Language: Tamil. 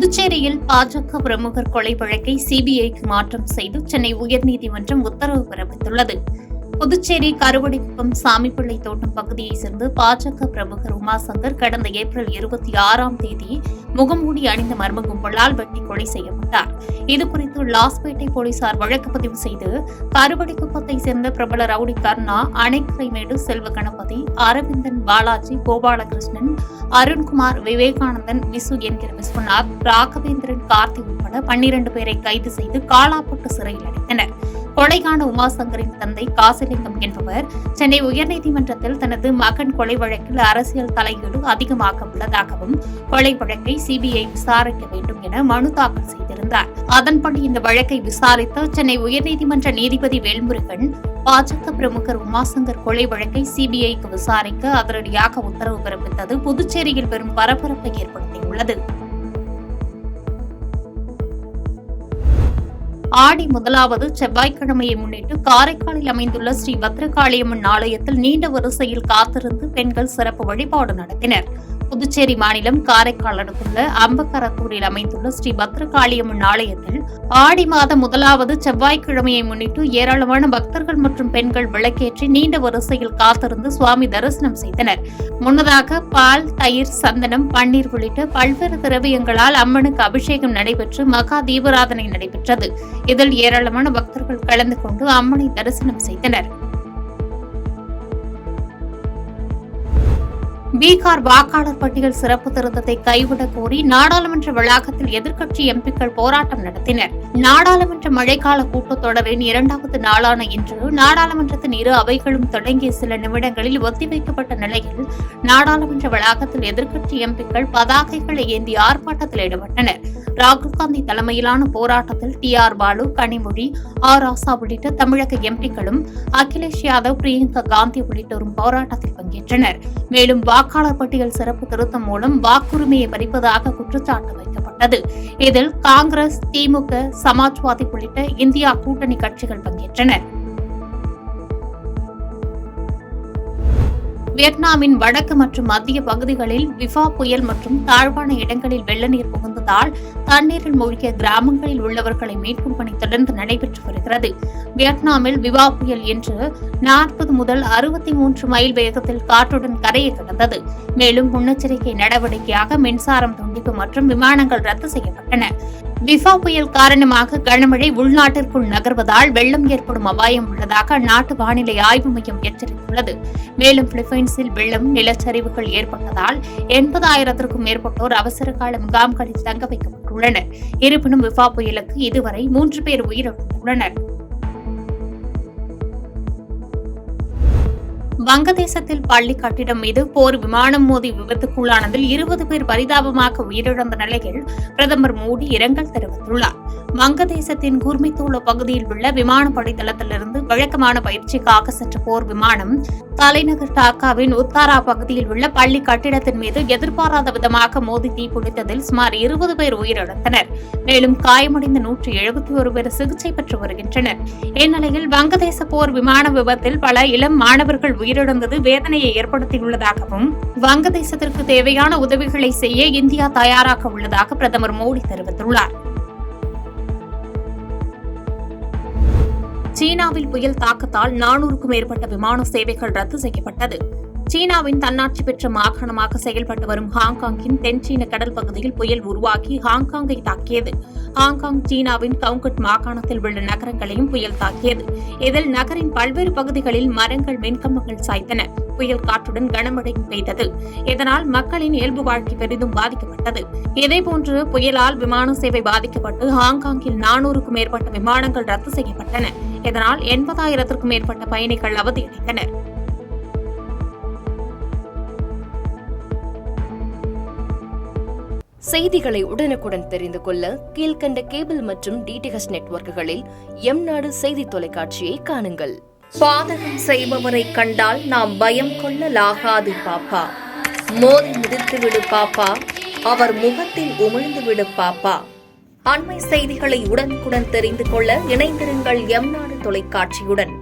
புதுச்சேரியில் பாஜக பிரமுகர் கொலை வழக்கை சிபிஐக்கு மாற்றம் செய்து சென்னை உயர்நீதிமன்றம் உத்தரவு பிறப்பித்துள்ளது. புதுச்சேரி கருவடிக்குப்பம் சாமிப்பிள்ளை தோட்டம் பகுதியைச் சேர்ந்த பாஜக பிரமுகர் உமாசங்கர் கடந்த ஏப்ரல் 26ஆம் தேதி முகமூடி அணிந்த மர்ம கும்பலால் வெட்டி கொலை செய்யப்பட்டார். இதுகுறித்து லாஸ்பேட்டை போலீசார் வழக்கு பதிவு செய்து கருவடிக்குப்பத்தைச் சேர்ந்த பிரபல ரவுடி கர்ணா, அணைக்கரைமேடு செல்வ கணபதி, அரவிந்தன், பாலாஜி, கோபாலகிருஷ்ணன், அருண்குமார், விவேகானந்தன், விசு என்கிற விஸ்வநாத், ராகவேந்திரன், கார்த்தி உட்பட 12 பேரை கைது செய்து காலாப்பட்டு சிறையில் அடைத்தனர். கொலைகான உமாசங்கரின் தந்தை காசிலிங்கம் என்பவர் சென்னை உயர்நீதிமன்றத்தில் தனது மகன் கொலை வழக்கில் அரசியல் தலையீடு அதிகமாக உள்ளதாகவும் கொலை வழக்கை சிபிஐ விசாரிக்க வேண்டும் என மனு தாக்கல் செய்திருந்தார். அதன்படி இந்த வழக்கை விசாரித்த சென்னை உயர்நீதிமன்ற நீதிபதி வேல்முருகன் பாஜக பிரமுகர் உமாசங்கர் கொலை வழக்கை சிபிஐக்கு விசாரிக்க அதிரடியாக உத்தரவு பிறப்பித்தது புதுச்சேரியில் பெரும் பரபரப்பை ஏற்படுத்தியுள்ளது. ஆடி முதலாவது செவ்வாய்க்கிழமையை முன்னிட்டு காரைக்காலில் அமைந்துள்ள ஸ்ரீ பத்ரகாளியம்மன் ஆலயத்தில் நீண்ட வரிசையில் காத்திருந்து பெண்கள் சிறப்பு வழிபாடு நடத்தினர். புதுச்சேரி மாநிலம் காரைக்கால் அடுத்துள்ள அம்பக்கரத்தூரில் அமைந்துள்ள ஸ்ரீ பத்ரகாளியம்மன் ஆலயத்தில் ஆடி மாதம் முதலாவது செவ்வாய்க்கிழமையை முன்னிட்டு ஏராளமான பக்தர்கள் மற்றும் பெண்கள் விளக்கேற்றி நீண்ட வரிசையில் காத்திருந்து சுவாமி தரிசனம் செய்தனர். முன்னதாக பால், தயிர், சந்தனம், பன்னீர் உள்ளிட்ட பல்வேறு திரவியங்களால் அம்மனுக்கு அபிஷேகம் நடைபெற்று மகா தீபாராதனை நடைபெற்றது. இதில் ஏராளமான பக்தர்கள் கலந்து கொண்டு அம்மனை தரிசனம் செய்தனர். பீகார் வாக்காளர் பட்டியல் சிறப்பு திருத்தத்தை கைவிடக் கோரி நாடாளுமன்ற வளாகத்தில் எதிர்க்கட்சி எம்பிக்கள் போராட்டம் நடத்தினர். நாடாளுமன்ற மழைக்கால கூட்டத்தொடரின் 2வது நாளான இன்று நாடாளுமன்றத்தின் இரு அவைகளும் தொடங்கிய சில நிமிடங்களில் ஒத்திவைக்கப்பட்ட நிலையில் நாடாளுமன்ற வளாகத்தில் எதிர்க்கட்சி எம்பிக்கள் பதாகைகளை ஏந்தி ஆர்ப்பாட்டத்தில் ஈடுபட்டனர். ராகுல்காந்தி தலைமையிலான போராட்டத்தில் TR பாலு, கனிமொழி, ராசா உள்ளிட்ட தமிழக எம்பிக்களும் அகிலேஷ் யாதவ், பிரியங்கா காந்தி உள்ளிட்டோரும் போராட்டத்தில் பங்கேற்றனர். மேலும் வாக்காளர் பட்டியல் சிறப்பு திருத்தம் மூலம் வாக்குரிமையை பறிப்பதாக குற்றச்சாட்டு வைக்கப்பட்டது. இதில் காங்கிரஸ், திமுக, சமாஜ்வாதி உள்ளிட்ட இந்தியா கூட்டணி கட்சிகள் பங்கேற்றனர். வியட்நாமின் வடக்கு மற்றும் மத்திய பகுதிகளில் விஃபா புயல் மற்றும் தாழ்வான இடங்களில் வெள்ள நீர் புகுந்ததால் தண்ணீரில் மூழ்கிய கிராமங்களில் உள்ளவர்களை மீட்கும் பணி தொடர்ந்து நடைபெற்று வருகிறது. வியட்நாமில் விவா புயல் இன்று 40 முதல் 63 மைல் வேகத்தில் காற்றுடன் கரையை கடந்தது. மேலும் முன்னெச்சரிக்கை நடவடிக்கையாக மின்சாரம் துண்டிப்பு மற்றும் விமானங்கள் ரத்து செய்யப்பட்டன. விஃபா புயல் காரணமாக கனமழை உள்நாட்டிற்குள் நகர்வதால் வெள்ளம் ஏற்படும் அபாயம் உள்ளதாக அந்நாட்டு வானிலை ஆய்வு மையம் எச்சரித்துள்ளது. மேலும் பிலிப்பைன்ஸில் வெள்ளம், நிலச்சரிவுகள் ஏற்பட்டதால் 80,000க்கும் மேற்பட்டோர் அவசர கால முகாம்களில் தங்க வைக்கப்பட்டுள்ளனர். இருப்பினும் விஃபா புயலுக்கு இதுவரை 3 பேர் உயிரிழந்துள்ளனர். வங்கதேசத்தில் பள்ளி கட்டிடம் மீது போர் விமானம் மோதி விபத்துக்குள்ளானதில் 20 பேர் பரிதாபமாக உயிரிழந்த நிலையில் பிரதமர் மோடி இரங்கல் தெரிவித்துள்ளார். வங்கதேசத்தின் குர்மித்தோலா பகுதியில் உள்ள விமானப்படை தளத்திலிருந்து வழக்கமான பயிற்சிக்காக சென்ற போர் விமானம் தலைநகர் டாக்காவின் உத்தாரா பகுதியில் உள்ள பள்ளி கட்டிடத்தின் மீது எதிர்பாராத விதமாக மோதி தீப்பிடித்ததில் சுமார் 20 பேர் உயிரிழந்தனர். மேலும் காயமடைந்த 171 பேர் சிகிச்சை பெற்று வருகின்றனர். இந்நிலையில் வங்கதேச போர் விமான விபத்தில் பல இளம் மாணவர்கள் உயிரிழந்தது வேதனையை ஏற்படுத்தியுள்ளதாகவும் வங்கதேசத்திற்கு தேவையான உதவிகளை செய்ய இந்தியா தயாராக உள்ளதாக பிரதமர் மோடி தெரிவித்துள்ளார். சீனாவில் புயல் தாக்கத்தால் 400க்கும் மேற்பட்ட விமான சேவைகள் ரத்து செய்யப்பட்டது. சீனாவின் தன்னாட்சி பெற்ற மாகாணமாக செயல்பட்டு வரும் ஹாங்காங்கின் தென் சீன கடல் பகுதியில் புயல் உருவாக்கி ஹாங்காங்கை தாக்கியது. ஹாங்காங் சீனாவின் கவுங்கட் மாகாணத்தில் உள்ள நகரங்களையும் புயல் தாக்கியது. இதில் நகரின் பல்வேறு பகுதிகளில் மரங்கள், மின்கம்பங்கள் சாய்த்தன. புயல் காற்றுடன் கனமழையும் பெய்தது. இதனால் மக்களின் இயல்பு வாழ்க்கை பெரிதும் பாதிக்கப்பட்டது. இதேபோன்று புயலால் விமான சேவை பாதிக்கப்பட்டு ஹாங்காங்கில் 400க்கும் மேற்பட்ட விமானங்கள் ரத்து செய்யப்பட்டன. இதனால் 80,000க்கும் மேற்பட்ட பயணிகள் அவதியடைந்தனர். செய்திகளை உடனுக்குடன் தெரிந்து கொள்ள கீழ்கண்ட கேபிள் மற்றும் DTH நெட்வொர்க்குகளில் எம்நாடு செய்தி தொலைக்காட்சியை காணுங்கள். பாதகம் செய்பவரை கண்டால் நாம் பயம் கொள்ளலாகாது பாப்பா. மோதி மிதித்துவிடு பாப்பா, அவர் முகத்தில் உமிழ்ந்துவிடு பாப்பா. அண்மை செய்திகளை உடனுக்குடன் தெரிந்து கொள்ள இணைந்திருங்கள் எம்நாடு தொலைக்காட்சியுடன்.